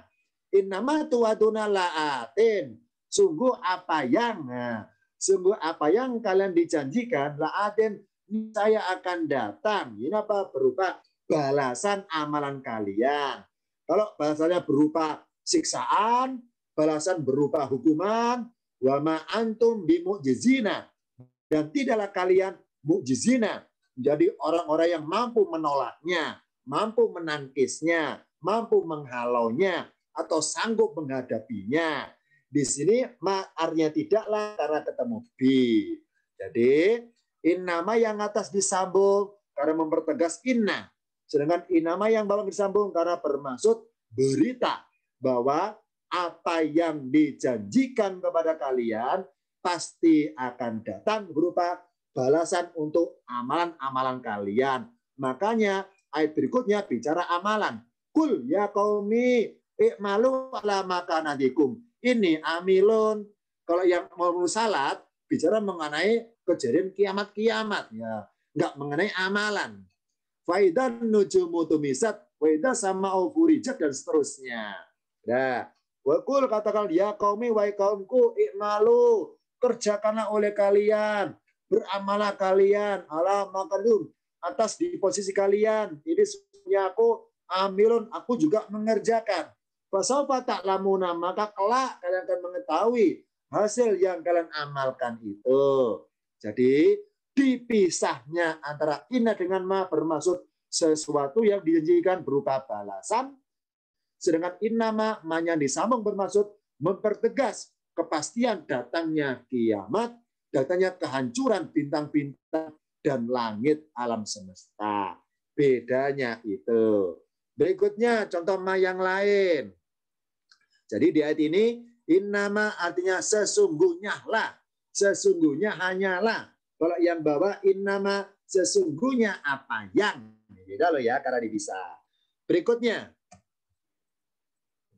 tu'aduna la'atin. Sungguh apa yang kalian dijanjikan, la'atin, saya akan datang. Ini apa? Berupa balasan amalan kalian. Kalau balasannya berupa siksaan, balasan berupa hukuman, wa ma antum bimu'jizina, dan tidaklah kalian mu'jizina, menjadi orang-orang yang mampu menolaknya, mampu menangkisnya, mampu menghalaunya, atau sanggup menghadapinya. Di sini ma artinya tidaklah karena ketemu bi. Jadi innama yang atas disambung karena mempertegas inna. Sedangkan innama yang bawah disambung karena bermaksud berita bahwa apa yang dijanjikan kepada kalian pasti akan datang berupa balasan untuk amalan-amalan kalian. Makanya ayat berikutnya bicara amalan. Kul ya qaumi i'malu ala makanatikum. Ini amilun. Kalau yang mau salat bicara mengenai kejadian kiamat-kiamat ya, enggak mengenai amalan. Faidan nujumu tumisat, faida sama ufurijat dan seterusnya. Nah, wa qul katakan ya qaumi wa qaumku i'malu, kerjakanlah oleh kalian, beramalah kalian ala makanum, atas di posisi kalian. Ini sebenarnya aku amilun, aku juga mengerjakan. Fasaufa ta'lamuna, maka kelak kalian akan mengetahui hasil yang kalian amalkan itu. Jadi dipisahnya antara inna dengan ma bermaksud sesuatu yang dijanjikan berupa balasan, sedangkan innama ma-nya disambung bermaksud mempertegas kepastian datangnya kiamat, datangnya kehancuran bintang-bintang dan langit alam semesta. Bedanya itu. Berikutnya contoh ma yang lain. Jadi di ayat ini innama artinya sesungguhnya lah, sesungguhnya hanyalah. Kalau yang bawah innama sesungguhnya apa yang. Beda loh ya karena dipisah. Berikutnya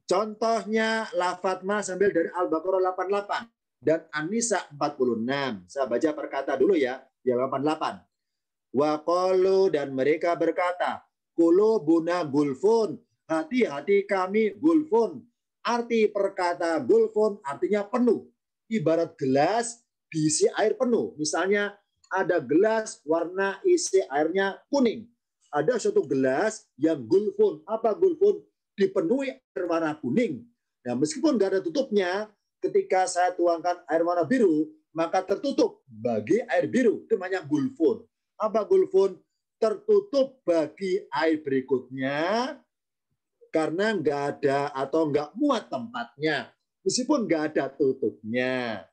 contohnya lafadz ma sambil dari Al-Baqarah 88 dan An-Nisa 46. Saya baca perkata dulu ya, yang 88. Wa qalu, dan mereka berkata, qulubuna gulfun, hati-hati kami gulfun. Arti perkata gulfun artinya penuh. Ibarat gelas diisi air penuh. Misalnya ada gelas warna isi airnya kuning. Ada suatu gelas yang gulfun. Apa gulfun? Dipenuhi air warna kuning. Nah, meskipun nggak ada tutupnya, ketika saya tuangkan air warna biru, maka tertutup bagi air biru. Itu namanya gulfun. Apa gulfun? Tertutup bagi air berikutnya karena nggak ada atau nggak muat tempatnya. meskipun nggak ada tutupnya.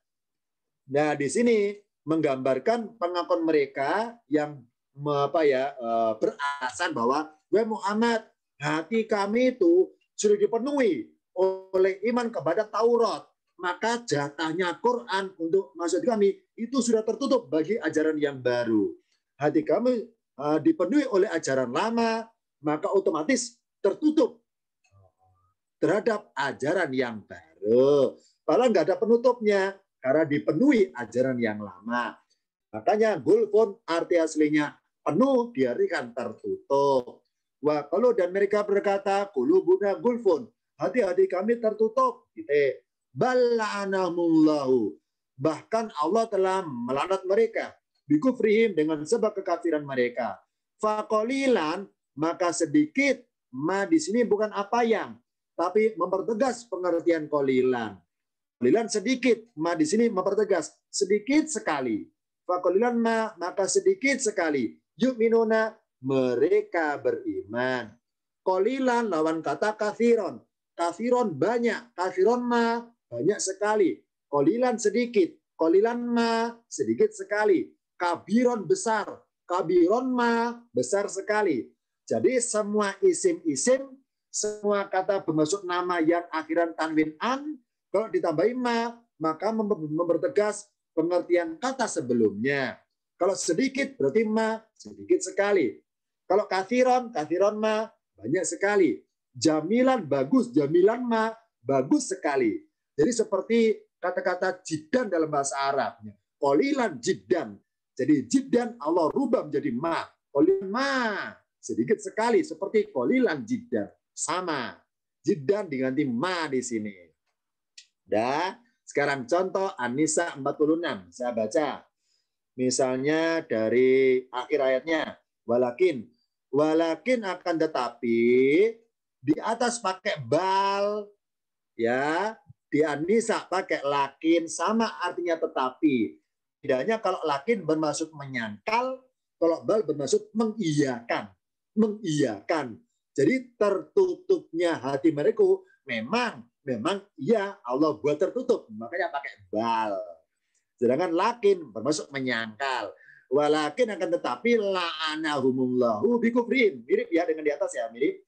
Nah, di sini menggambarkan pengakuan mereka yang beralasan bahwa wahai Muhammad, hati kami itu sudah dipenuhi oleh iman kepada Taurat, maka jatahnya Quran untuk masuk kami itu sudah tertutup bagi ajaran yang baru. Hati kami dipenuhi oleh ajaran lama, maka otomatis tertutup terhadap ajaran yang baru. Padahal nggak ada penutupnya karena dipenuhi ajaran yang lama. Makanya gulfun arti aslinya penuh, diartikan tertutup. Wah, kalau dan mereka berkata qulubuna gulfun, hati-hati kami tertutup. Bala'anahumullahu. Bahkan Allah telah melaknat mereka bikufrihim dengan sebab kekafiran mereka. Faqalilan, maka sedikit, ma di sini bukan apa yang, tapi mempertegas pengertian qalilan. Qalilan sedikit, ma di sini mempertegas sedikit sekali. Faqalilan ma, maka sedikit sekali. Yu'minuna, mereka beriman. Qalilan lawan kata kafiron. Kafiron banyak, kafiron ma banyak sekali. Qalilan sedikit, qalilan ma sedikit sekali. Kabiron besar, kabiron ma besar sekali. Jadi semua isim-isim, semua kata bermaksud nama yang akhiran tanwin an, kalau ditambahin ma, maka mempertegas pengertian kata sebelumnya. Kalau sedikit berarti ma, sedikit sekali. Kalau kathiron, kathiron ma, banyak sekali. Jamilan bagus, jamilan ma, bagus sekali. Jadi seperti kata-kata jiddan dalam bahasa Arab. Qalilan jiddan. Jadi jiddan Allah rubah menjadi ma. Qalilan ma, sedikit sekali seperti qalilan jiddan. Sama. Jiddan diganti ma di sini. Dah, sekarang contoh An-Nisa 46. Saya baca. Misalnya dari akhir ayatnya, walakin akan tetapi di atas pakai bal, ya, di An-Nisa pakai lakin, sama artinya tetapi. Bedanya kalau lakin bermaksud menyangkal, kalau bal bermaksud mengiyakan. Mengiyakan. Jadi tertutupnya hati mereka memang iya Allah buat tertutup, makanya pakai bal. Sedangkan lakin bermaksud menyangkal. Walakin akan tetapi la'anahumullahu bikufrin. Mirip ya dengan di atas ya, mirip.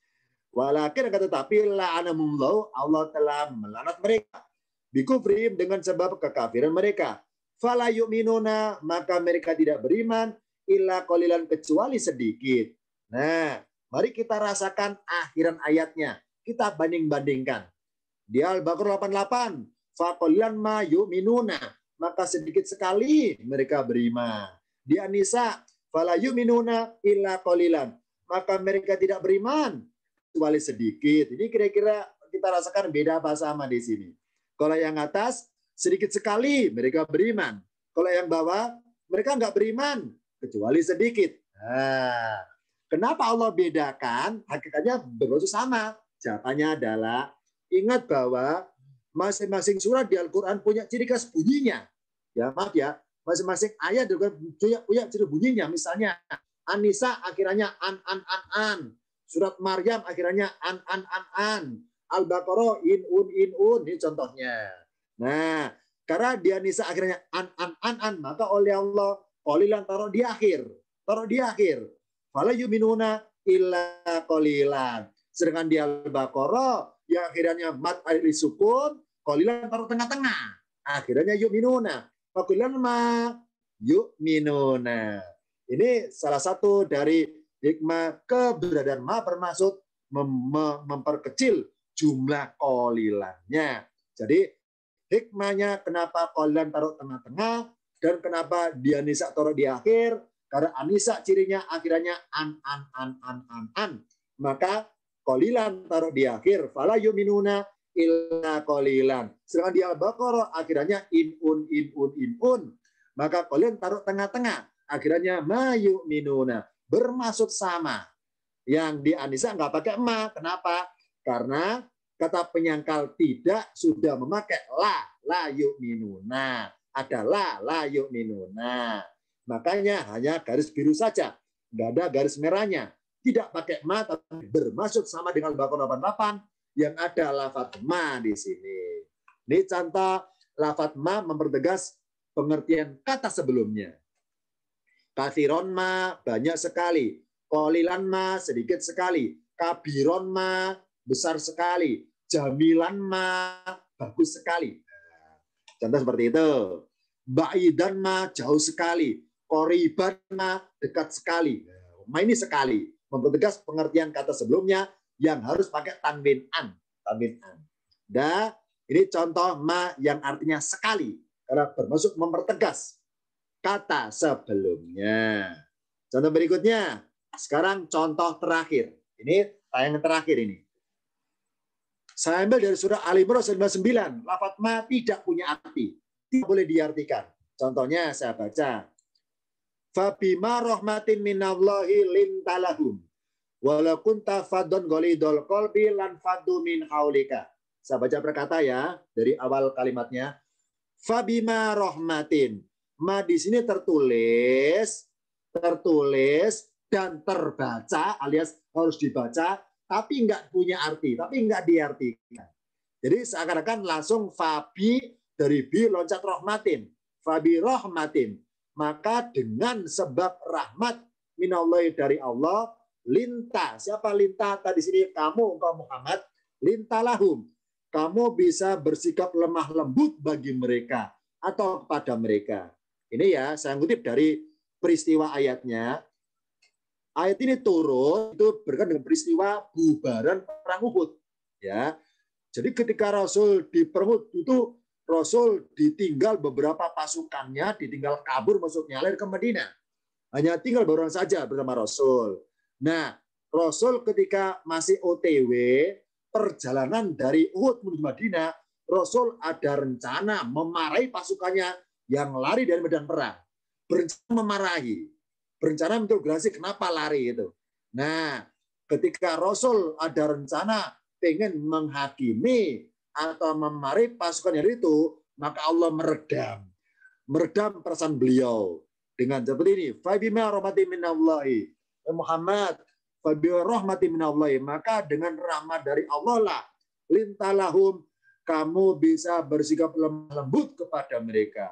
Walakin akan tetapi la'anahumullahu, Allah telah melaknat mereka. Bikufrin dengan sebab kekafiran mereka. Fala yu'minuna, maka mereka tidak beriman illa qalilan, kecuali sedikit. Nah, mari kita rasakan akhiran ayatnya. Kita banding-bandingkan. Di Al-Baqarah 88, faqalilan ma yu'minuna, maka sedikit sekali mereka beriman. Di An-Nisa, fala yu'minuna illa qalilan, maka mereka tidak beriman kecuali sedikit. Ini kira-kira kita rasakan beda bahasa sama di sini. Kalau yang atas sedikit sekali mereka beriman. Kalau yang bawah mereka nggak beriman kecuali sedikit. Nah, kenapa Allah bedakan? Hakikatnya bermaksud sama. Jawabannya adalah ingat bahwa masing-masing surat di Al-Quran punya ciri khas bunyinya. Ya, maaf ya. Masing-masing ayat juga punya ciri bunyinya. Misalnya, An-Nisa akhirnya an. Surat Maryam akhirnya an. Al-Baqarah in-un. Ini contohnya. Nah, karena di An-Nisa akhirnya an, maka oleh Allah, qalilan taruh di akhir. Fala yu'minuna illa qalilan. Sedangkan di Al-Baqarah, yang akhirnya mat akhir sukun, qalilan taruh tengah-tengah. Akhirnya yu'minuna. Qalilan ma yu'minuna. Ini salah satu dari hikmah keberadaan ma bermaksud memperkecil jumlah qalilannya. Jadi hikmahnya kenapa qalilan taruh tengah-tengah dan kenapa di An-Nisa taruh di akhir? Karena An-Nisa cirinya akhirnya an. Maka qalilan taruh di akhir. Fala yu'minuna illa qalilan. Sedangkan di Al-Baqarah akhirnya in-un. Maka qalilan taruh tengah-tengah. Akhirnya ma yu'minuna. Bermaksud sama. Yang di An-Nisa nggak pakai ma. Kenapa? Karena kata penyangkal tidak sudah memakai la yu'minuna. Ada la yu'minuna. Makanya hanya garis biru saja. Nggak ada garis merahnya. Tidak pakai ma, tapi bermaksud sama dengan Al-Baqarah 88 yang ada lafaz ma di sini. Ini contoh lafadz ma mempertegas pengertian kata sebelumnya. Kathiron ma banyak sekali. Qalilan ma sedikit sekali. Kabiron ma besar sekali. Jamilan ma bagus sekali. Contoh seperti itu. Ba'idan ma jauh sekali. Qoriban ma dekat sekali. Ma ini sekali. Mempertegas pengertian kata sebelumnya yang harus pakai tanwin an. Tanwin an. Dan ini contoh ma yang artinya sekali. Karena bermaksud mempertegas kata sebelumnya. Contoh berikutnya. Sekarang contoh terakhir. Ini tayangan terakhir ini. Saya ambil dari surah Al-Imran 99. Lafadz ma tidak punya arti. Tidak boleh diartikan. Contohnya saya baca. Fabima rahmatin minallahi lintalahum. Walau kunta fadon golidol kolbi lan fadu min haulika. Saya baca perkata ya. Dari awal kalimatnya. Fabima rahmatin. Ma di sini tertulis dan terbaca alias harus dibaca tapi enggak punya arti, tapi enggak diartikan. Jadi seakan-akan langsung fabi dari bi loncat rahmatin, fabi rahmatin. Maka dengan sebab rahmat minallahi dari Allah, linta. Siapa linta? Tadi sini kamu engkau Muhammad, lintalahum. Kamu bisa bersikap lemah lembut bagi mereka atau kepada mereka. Ini ya, saya ngutip dari peristiwa ayatnya. Ayat ini turun itu berkaitan dengan peristiwa bubaran perang Uhud. Ya, jadi ketika Rasul di perang Uhud itu Rasul ditinggal beberapa pasukannya, ditinggal kabur maksudnya lari ke Madinah. Hanya tinggal beberapa saja bersama Rasul. Nah, Rasul ketika masih OTW perjalanan dari Uhud menuju Madinah, Rasul ada rencana memarahi pasukannya yang lari dari medan perang. Berencana memarahi. Berencana menginterogasi kenapa lari itu. Nah, ketika Rasul ada rencana pengen menghakimi atau memarahi pasukan yang itu, maka Allah meredam perasaan beliau dengan seperti ini. Fabima rahmatin minallahi. Muhammad, fabima rahmatin minallahi. Maka dengan rahmat dari Allah lah, lintalahum, kamu bisa bersikap lemah lembut kepada mereka.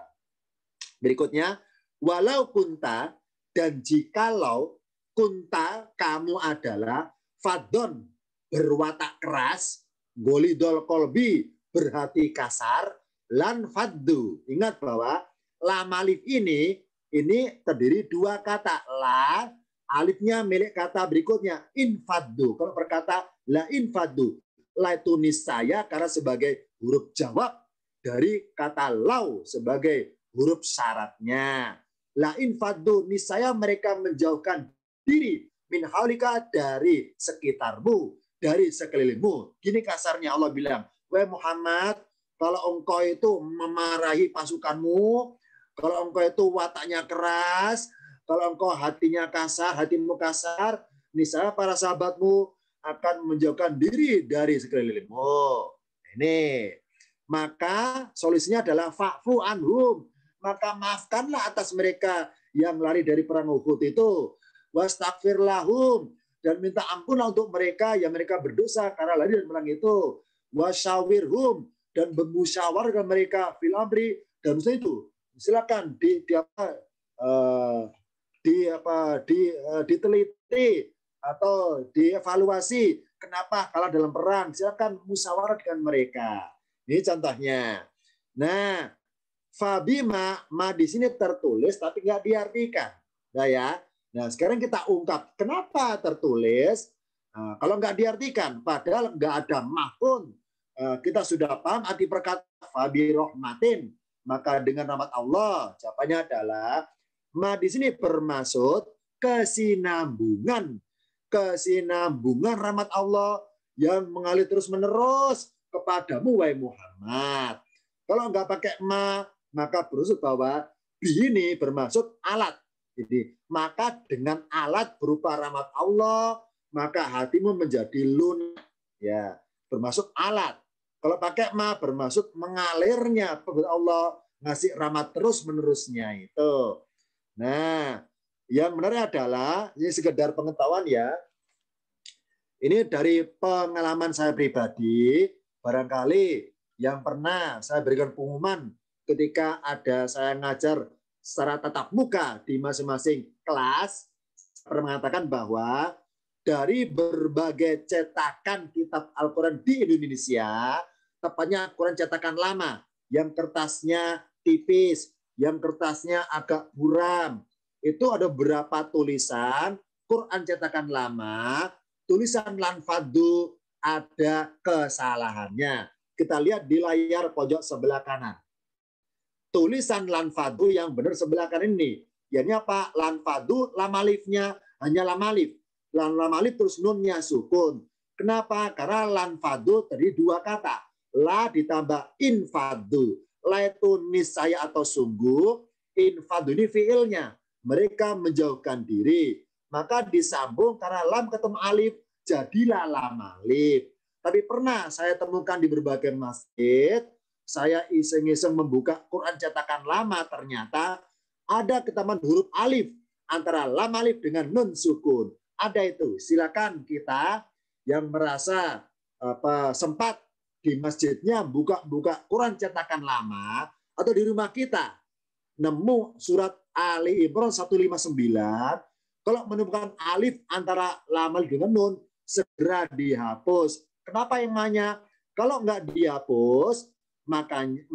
Berikutnya, walau kunta, dan jikalau kunta kamu adalah fadon berwatak keras, golidol kolbi berhati kasar, lan faddu. Ingat bahwa lam alif ini terdiri dua kata. La alifnya milik kata berikutnya infaddu. Kalau berkata la infaddu, la itu niscaya karena sebagai huruf jawab dari kata lau sebagai huruf syaratnya. La infaddu, niscaya mereka menjauhkan diri min haulika dari sekitarmu, dari sekelilingmu. Gini kasarnya Allah bilang, wahai Muhammad, kalau engkau itu memarahi pasukanmu, kalau engkau itu wataknya keras, kalau engkau hatimu kasar, niscaya para sahabatmu akan menjauhkan diri dari sekelilingmu. Ini. Maka solusinya adalah fa'fu anhum. Maka maafkanlah atas mereka yang lari dari perang Uhud itu. Wastaghfir lahum, dan minta ampun untuk mereka yang mereka berdosa karena lari dari perang itu. Wasyawirhum, dan bermusyawarahkan mereka fil amri, dan itu silakan diteliti atau dievaluasi kenapa kalah dalam perang. Silakan musyawarah dengan mereka. Ini contohnya. Nah, Fabima, ma di sini tertulis tapi nggak diartikan. Nah, ya. Nah, sekarang kita ungkap kenapa tertulis. Nah, kalau nggak diartikan, padahal nggak ada ma pun. Kita sudah paham arti perkata Fabi rahmatin. Maka dengan rahmat Allah, jawabannya adalah ma di sini bermaksud kesinambungan. Kesinambungan rahmat Allah yang mengalir terus-menerus kepadamu, wahai Muhammad. Kalau nggak pakai ma, maka bermaksud bahwa bi ini bermaksud alat. Jadi, maka dengan alat berupa rahmat Allah, maka hatimu menjadi lunak. Ya, bermaksud alat. Kalau pakai ma, bermaksud mengalirnya Allah ngasih rahmat terus menerusnya itu. Nah, yang menarik adalah ini sekedar pengetahuan ya. Ini dari pengalaman saya pribadi, barangkali yang pernah saya berikan pengumuman ketika ada saya ngajar secara tatap muka di masing-masing kelas, pernah mengatakan bahwa dari berbagai cetakan kitab Al-Quran di Indonesia, tepatnya Quran cetakan lama, yang kertasnya tipis, yang kertasnya agak buram, itu ada beberapa tulisan Quran cetakan lama, tulisan Lanfaddu ada kesalahannya. Kita lihat di layar pojok sebelah kanan. Tulisan Lanfaddu yang benar sebelah kanan ini. Ini apa? Lanfaddu, lam alifnya hanya lam alif. Lam alif terus nunnya sukun. Kenapa? Karena Lanfaddu tadi dua kata. La ditambah infaddu. La itu niscaya atau sungguh. Infaddu ini fiilnya. Mereka menjauhkan diri. Maka disambung karena lam ketemu alif. Jadilah lam alif. Tapi pernah saya temukan di berbagai masjid, saya iseng-iseng membuka Quran cetakan lama, ternyata ada ketambahan huruf alif antara lam alif dengan nun sukun. Ada itu. Silakan kita yang merasa sempat di masjidnya buka Quran cetakan lama atau di rumah kita nemu surat Ali Imran 159, kalau menemukan alif antara lam alif dengan nun segera dihapus. Kenapa yang nanya? Kalau nggak dihapus, makanya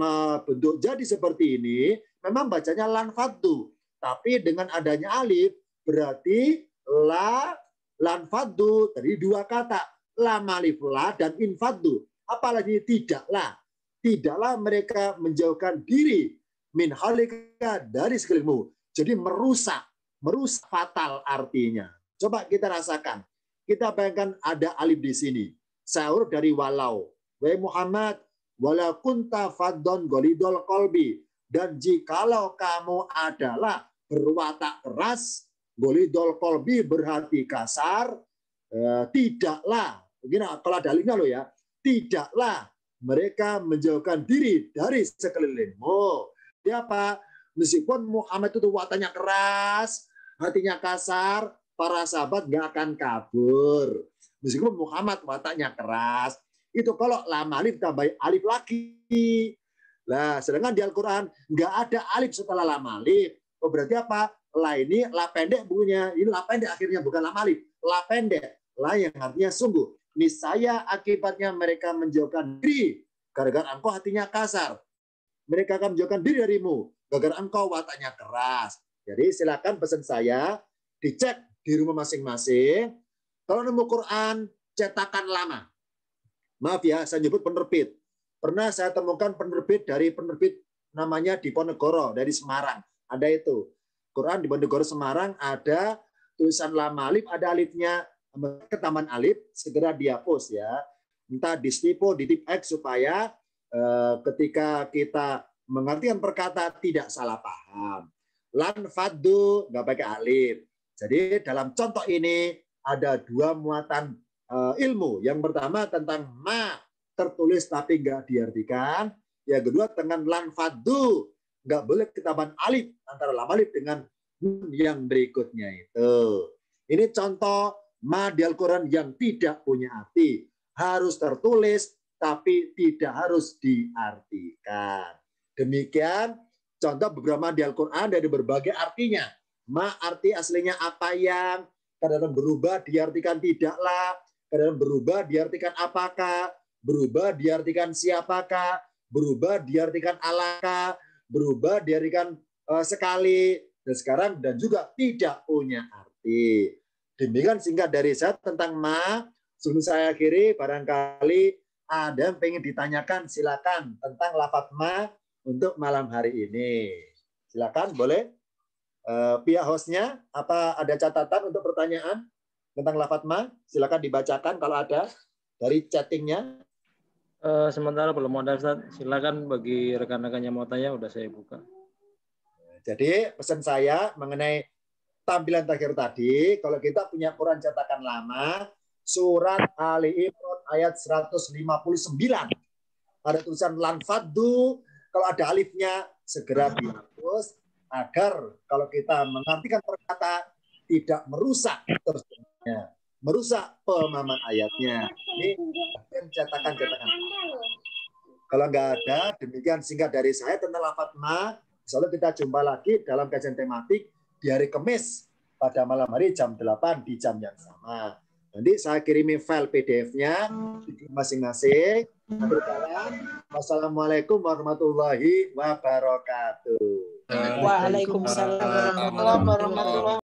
bentuk jadi seperti ini memang bacanya Lanfaddu. Tapi dengan adanya alif berarti Lanfaddu dari dua kata. Lam alif la dan infaddu. Apalagi tidaklah. Tidaklah mereka menjauhkan diri min halika dari sekelilingmu. Jadi merusak fatal artinya. Coba kita rasakan. Kita bayangkan ada alif di sini. Sahur dari walau. Wahai Muhammad, walau kunta faddon golidol kolbi. Dan jikalau kamu adalah berwatak keras, golidol kolbi berhati kasar, tidaklah, begini kalau ada alifnya loh ya, tidaklah mereka menjauhkan diri dari sekelilingmu. Siapa? Meskipun Muhammad itu wataknya keras, hatinya kasar, para sahabat nggak akan kabur. Meskipun Muhammad wataknya keras, itu kalau lam alif tambah alif lagi. Nah, sedangkan di Al-Quran nggak ada alif setelah lam alif. Oh, berarti apa? La ini la pendek bunyinya. Ini la pendek akhirnya, bukan lam alif. La pendek. La yang artinya sungguh. Niscaya akibatnya mereka menjauhkan diri. Gara-gara engkau hatinya kasar. Mereka akan menjauhkan diri darimu. Gara-gara engkau wataknya keras. Jadi silakan pesan saya, dicek di rumah masing-masing. Kalau nemu Quran cetakan lama, maaf ya, saya nyebut penerbit. Pernah saya temukan penerbit dari penerbit namanya Diponegoro dari Semarang. Ada itu. Quran Diponegoro Semarang ada tulisan lam alif, ada alifnya ketambahan alif, segera dihapus ya. Entah di stipo, di tip X supaya ketika kita mengartikan perkata tidak salah paham. Lanfaddu nggak pakai alif. Jadi dalam contoh ini ada dua muatan ilmu. Yang pertama tentang ma tertulis tapi nggak diartikan. Yang kedua dengan Lanfaddu nggak boleh ketambahan alif antara lam alif dengan yang berikutnya itu. Ini contoh ma di Al-Quran yang tidak punya arti. Harus tertulis tapi tidak harus diartikan. Demikian contoh beberapa di Al-Quran dari berbagai artinya. Ma arti aslinya apa yang kadang-kadang berubah diartikan tidaklah, kadang-kadang berubah diartikan apakah, berubah diartikan siapakah, berubah diartikan alakah, berubah diartikan sekali, dan sekarang dan juga tidak punya arti. Demikian singkat dari saya tentang ma. Sebelum saya akhiri, barangkali ada yang pengen ditanyakan, silakan tentang lafadz ma untuk malam hari ini. Silakan, boleh. Pihak hostnya, apa ada catatan untuk pertanyaan tentang lafadz ma? Silakan dibacakan kalau ada dari chattingnya. Sementara belum ada, Ustaz. Silakan bagi rekan-rekan yang mau tanya, udah saya buka. Jadi pesan saya mengenai tampilan terakhir tadi, kalau kita punya Quran cetakan lama, surat Ali Imran ayat 159, ada tulisan Lanfaddu, kalau ada alifnya segera dihapus, agar kalau kita mengartikan perkata tidak merusak terjemahnya, merusak pemahaman ayatnya. Ini cetakan-cetakan. Kalau nggak ada, demikian singkat dari saya tentang lafaz ma. Insya Allah kita jumpa lagi dalam kajian tematik di hari Kamis pada malam hari jam 8 di jam yang sama. Nanti saya kirimi file PDF-nya masing-masing. Wassalamualaikum warahmatullahi wabarakatuh. Waalaikumsalam warahmatullahi wabarakatuh.